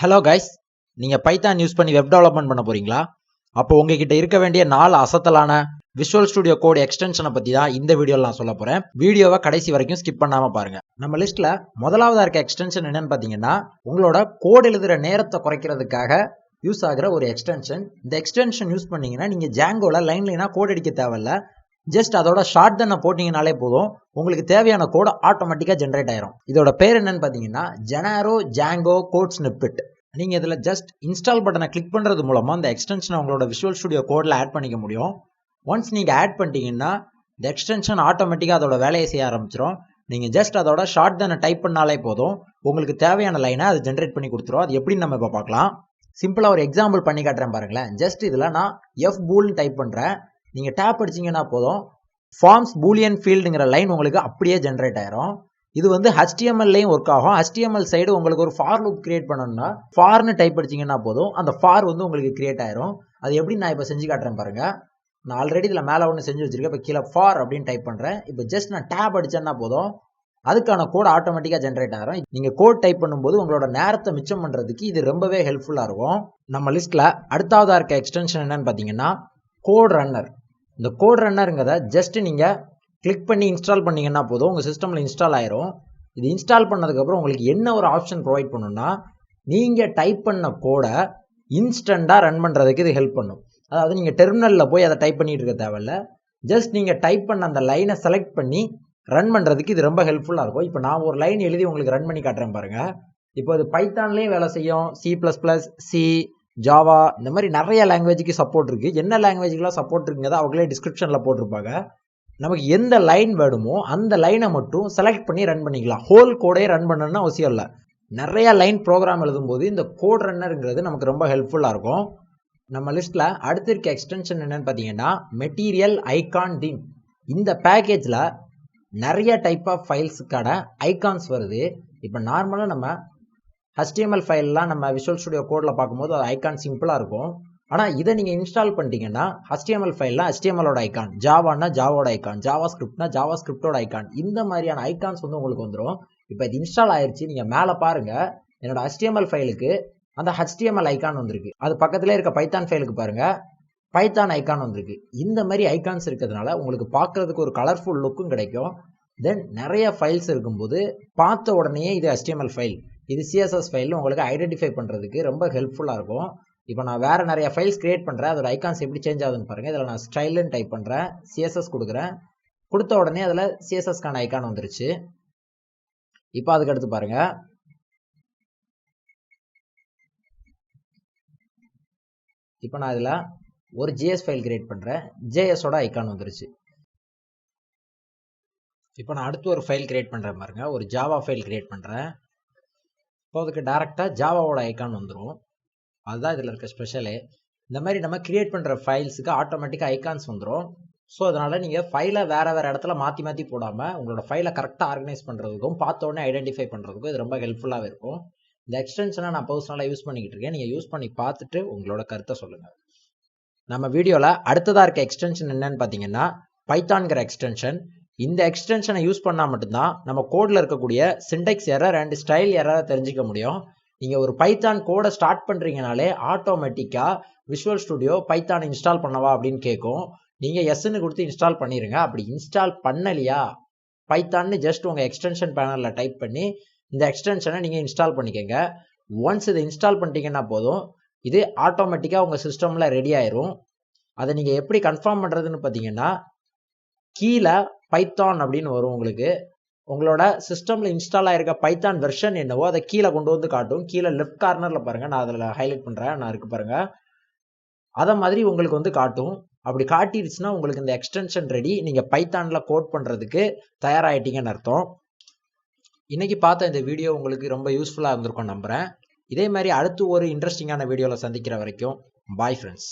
Hello guys, நீங்க Python use பண்ணி web development பண்ண போறீங்களா? அப்போ உங்ககிட்ட இருக்க வேண்டிய 4 அசத்தலான விஷுவல் ஸ்டுடியோ கோட் எக்ஸ்டென்ஷனை பத்தி தான் இந்த வீடியோல நான் சொல்ல போறேன். வீடியோவை கடைசி வரைக்கும் ஸ்கிப் பண்ணாம பாருங்க. நம்ம லிஸ்ட்ல முதலாவதா இருக்க எக்ஸ்டென்ஷன் என்னன்னு பாத்தீங்கன்னா, உங்களோட கோட் எழுதுற நேரத்தை குறைக்கிறதுக்காக யூஸ் ஆகுற ஒரு எக்ஸ்டென்ஷன். இந்த எக்ஸ்டென்ஷன் யூஸ் பண்ணீங்கன்னா நீங்க ஜாங்கோல லைனா கோட் அடிக்க தேவையில்ல. ஜஸ்ட் அதோட ஷார்ட் கன்னை போட்டீங்கனாலே போதும், உங்களுக்கு தேவையான கோட் ஆட்டோமேட்டிக்கா ஜென்ரேட் ஆயிரும். இதோட பேர் என்னன்னு பாத்தீங்கன்னா Djaneiro Django கோட் ஸ்னிப்பெட். நீங்க இதுல ஜஸ்ட் இன்ஸ்டால் பட்டனை கிளிக் பண்றது மூலமா இந்த எக்ஸ்டென்ஷனை உங்களோட விஷுவல் ஸ்டுடியோ கோட்ல ஆட் பண்ணிக்க முடியும். ஒன்ஸ் நீங்க ஆட் பண்ணிட்டீங்கன்னா இந்த எக்ஸ்டென்ஷன் ஆட்டோமேட்டிக்கா அதோட வேலையை செய்ய ஆரம்பிச்சிடும். நீங்க ஜஸ்ட் அதோட ஷார்ட் கன்னை டைப் பண்ணாலே போதும், உங்களுக்கு தேவையான லைனை அது ஜென்ரேட் பண்ணி கொடுத்துரும். அது எப்படின்னு நம்ம இப்போ பார்க்கலாம். சிம்பிளா ஒரு எக்ஸாம்பிள் பண்ணி காட்டுறேன் பாருங்களேன். ஜஸ்ட் இதுல நான் எஃப் பூல்னு டைப் பண்றேன். நீங்க டேப் அடிச்சீங்கன்னா போதும், ஃபார்ம்ஸ் பூலியன் ஃபீல்டுங்கிற லைன் உங்களுக்கு அப்படியே ஜென்ரேட் ஆயிரும். இது வந்து HTML-லையும் ஒர்க் ஆகும். HTML சைடு உங்களுக்கு ஒரு ஃபார் லூப் கிரியேட் பண்ணணும்னா ஃபார்னு டைப் அடிச்சீங்கன்னா போதும், அந்த ஃபார் வந்து உங்களுக்கு கிரியேட் ஆயிரும். அது எப்படி நான் இப்போ செஞ்சு காட்டுறேன் பாருங்க. நான் ஆல்ரெடி இதில் மேலே ஒன்று செஞ்சு வச்சிருக்கேன். இப்போ கீழே ஃபார் அப்படின்னு டைப் பண்ணுறேன். இப்போ ஜஸ்ட் நான் டேப் அடிச்சேன்னா போதும், அதுக்கான கோட் ஆட்டோமேட்டிக்காக ஜென்ரேட் ஆகும். நீங்கள் கோட் டைப் பண்ணும்போது உங்களோட நேரத்தை மிச்சம் பண்ணுறதுக்கு இது ரொம்பவே ஹெல்ப்ஃபுல்லாக இருக்கும். நம்ம லிஸ்ட்டில் அடுத்தாவதாக இருக்க எக்ஸ்டென்ஷன் என்னன்னு பார்த்தீங்கன்னா கோட் ரன்னர். இந்த கோட் ரன்னருங்கிறத ஜஸ்ட் நீங்கள் கிளிக் பண்ணி இன்ஸ்டால் பண்ணீங்கன்னா போதும், உங்கள் சிஸ்டமில் இன்ஸ்டால் ஆயிரும். இது இன்ஸ்டால் பண்ணதுக்கப்புறம் உங்களுக்கு என்ன ஒரு ஆப்ஷன் ப்ரொவைட் பண்ணுன்னா, நீங்கள் டைப் பண்ண கோடை இன்ஸ்டண்ட்டாக ரன் பண்ணுறதுக்கு இது ஹெல்ப் பண்ணும். அதாவது நீங்கள் டெர்மினலில் போய் அதை டைப் பண்ணிட்டு இருக்க தேவையில்ல. ஜஸ்ட் நீங்கள் டைப் பண்ண அந்த லைனை செலக்ட் பண்ணி ரன் பண்ணுறதுக்கு இது ரொம்ப ஹெல்ப்ஃபுல்லாக இருக்கும். இப்போ நான் ஒரு லைன் எழுதி உங்களுக்கு ரன் பண்ணி காட்டுறேன் பாருங்கள். இப்போ இது பைத்தான்லேயும் வேலை செய்யும், C++, சி, ஜாவா, இந்த மாதிரி நிறைய லாங்குவேஜுக்கு சப்போர்ட் இருக்குது. என்ன லாங்குவேஜுக்கெலாம் சப்போர்ட் இருக்குங்கிறத அவங்களே டிஸ்கிரிப்ஷனில் போட்டிருப்பாங்க. நமக்கு எந்த லைன் வேணுமோ அந்த லைனை மட்டும் செலக்ட் பண்ணி ரன் பண்ணிக்கலாம். ஹோல் கோடே ரன் பண்ணணும்னு அவசியம் இல்லை. நிறைய லைன் ப்ரோக்ராம் எழுதும்போது இந்த கோட் ரன்னருங்கிறது நமக்கு ரொம்ப ஹெல்ப்ஃபுல்லாக இருக்கும். நம்ம லிஸ்ட்டில் அடுத்து இருக்க எக்ஸ்டென்ஷன் என்னன்னு பார்த்தீங்கன்னா மெட்டீரியல் ஐகான் தீம். இந்த பேக்கேஜில் நிறைய டைப் ஆஃப் ஃபைல்ஸுக்கான ஐகான்ஸ் வருது. இப்போ நார்மலாக நம்ம HTML ஃபைல்லாம் நம்ம விஷுவல் ஸ்டுடியோ கோடில் பார்க்கும்போது அது ஐகான் சிம்பிளாக இருக்கும். ஆனால் இதை நீங்கள் இன்ஸ்டால் பண்ணிட்டீங்கன்னா HTML ஃபைல்லாம் HTMLோட ஐகான், ஜாவானா ஜாவோட ஐகான், ஜாவா ஸ்கிரிப்ட்னா ஜாவா ஸ்கிரிப்டோட ஐகான், இந்த மாதிரியான ஐகான்ஸ் வந்து உங்களுக்கு வந்துடும். இப்போ இது இன்ஸ்டால் ஆயிடுச்சு. நீங்கள் மேலே பாருங்கள், என்னோட HTML ஃபைலுக்கு அந்த HTML ஐகான் வந்திருக்கு. அது பக்கத்திலே இருக்க பைத்தான் ஃபைலுக்கு பாருங்கள், பைத்தான் ஐகான் வந்திருக்கு. இந்த மாதிரி ஐகான்ஸ் இருக்கிறதுனால உங்களுக்கு பார்க்குறதுக்கு ஒரு கலர்ஃபுல் லுக்கும் கிடைக்கும். தென் நிறைய ஃபைல்ஸ் இருக்கும்போது பார்த்த உடனே இது HTML ஃபைல், இது CSS ஃபைல்னு உங்களுக்கு ஐடென்டிஃபை பண்ணுறதுக்கு ரொம்ப ஹெல்ப்ஃபுல்லாக இருக்கும். இப்போ நான் வேறு நிறைய ஃபைல்ஸ் கிரியேட் பண்ணுறேன், அதோட ஐகான்ஸ் எப்படி சேஞ்ச் ஆகுதுன்னு பாருங்கள். இதில் நான் ஸ்டைலுன்னு டைப் பண்ணுறேன், CSS கொடுக்குறேன். கொடுத்த உடனே அதில் CSSக்கான ஐகான் வந்துருச்சு. இப்போ அதுக்கு அடுத்து பாருங்கள், இப்போ நான் இதில் ஒரு JS ஃபைல் கிரியேட் பண்ணுறேன், JSோட ஐகான் வந்துருச்சு. இப்போ நான் அடுத்து ஒரு ஃபைல் கிரியேட் பண்ணுறேன் பாருங்க, ஒரு ஜாவா ஃபைல் கிரியேட் பண்ணுறேன். இப்போ அதுக்கு டேரெக்டாக ஜாவாவோட ஐகான் வந்துடும். அதுதான் இதில் இருக்க ஸ்பெஷலே. இந்த மாதிரி நம்ம கிரியேட் பண்ணுற ஃபைல்ஸுக்கு ஆட்டோமேட்டிக்காக ஐகான்ஸ் வந்துடும். ஸோ அதனால் நீங்கள் ஃபைலை வேறு இடத்துல மாற்றி மாற்றி போடாமல் உங்களோட ஃபைலை கரெக்டாக ஆர்கனைஸ் பண்ணுறதுக்கும் பார்த்த உடனே ஐடென்டிஃபை பண்ணுறதுக்கும் இது ரொம்ப ஹெல்ப்ஃபுல்லாகவே இருக்கும். இந்த எக்ஸ்டென்ஷனை நான் பர்சனலாக யூஸ் பண்ணிக்கிட்டு இருக்கேன். நீங்கள் யூஸ் பண்ணி பார்த்துட்டு உங்களோட கருத்தை சொல்லுங்கள். நம்ம வீடியோவில் அடுத்ததாக இருக்க எக்ஸ்டென்ஷன் என்னன்னு பார்த்தீங்கன்னா பைத்தான்கிற எக்ஸ்டென்ஷன். இந்த எக்ஸ்டென்ஷனை யூஸ் பண்ணால் மட்டும்தான் நம்ம கோடில் இருக்கக்கூடிய சின்டெக்ஸ் எரர் அண்ட் ஸ்டைல் எரரை தெரிஞ்சிக்க முடியும். நீங்கள் ஒரு பைத்தான் கோடை ஸ்டார்ட் பண்ணுறீங்கனாலே ஆட்டோமேட்டிக்காக விஷுவல் ஸ்டுடியோ பைத்தான் இன்ஸ்டால் பண்ணவா அப்படின்னு கேட்கும். நீங்கள் எஸ்ன்னு கொடுத்து இன்ஸ்டால் பண்ணிடுங்க. அப்படி இன்ஸ்டால் பண்ணலையா, பைத்தான்னு ஜஸ்ட் உங்கள் எக்ஸ்டென்ஷன் பேனலில் டைப் பண்ணி இந்த எக்ஸ்டென்ஷனை நீங்கள் இன்ஸ்டால் பண்ணிக்கோங்க. ஒன்ஸ் இதை இன்ஸ்டால் பண்ணிட்டீங்கன்னா போதும், இது ஆட்டோமேட்டிக்காக உங்கள் சிஸ்டமில் ரெடி ஆயிரும். அதை நீங்கள் எப்படி கன்ஃபார்ம் பண்ணுறதுன்னு பார்த்தீங்கன்னா கீழே பைத்தான் அப்படின்னு வரும். உங்களுக்கு உங்களோட சிஸ்டமில் இன்ஸ்டால் ஆகிருக்க பைத்தான் வெர்ஷன் என்னவோ அதை கீழே கொண்டு வந்து காட்டும். கீழே லெஃப்ட் கார்னரில் பாருங்கள், நான் அதில் ஹைலைட் பண்ணுறேன், நான் இருக்கு பாருங்கள், அதை மாதிரி உங்களுக்கு வந்து காட்டும். அப்படி காட்டிடுச்சுன்னா உங்களுக்கு இந்த எக்ஸ்டென்ஷன் ரெடி, நீங்கள் பைத்தானில் கோட் பண்ணுறதுக்கு தயாராகிட்டீங்கன்னு அர்த்தம். இன்றைக்கி பார்த்த இந்த வீடியோ உங்களுக்கு ரொம்ப யூஸ்ஃபுல்லாக இருந்திருக்கும் நம்புகிறேன். இதே மாதிரி அடுத்து ஒரு இன்ட்ரெஸ்டிங்கான வீடியோவில் சந்திக்கிற வரைக்கும் பாய் ஃப்ரெண்ட்ஸ்.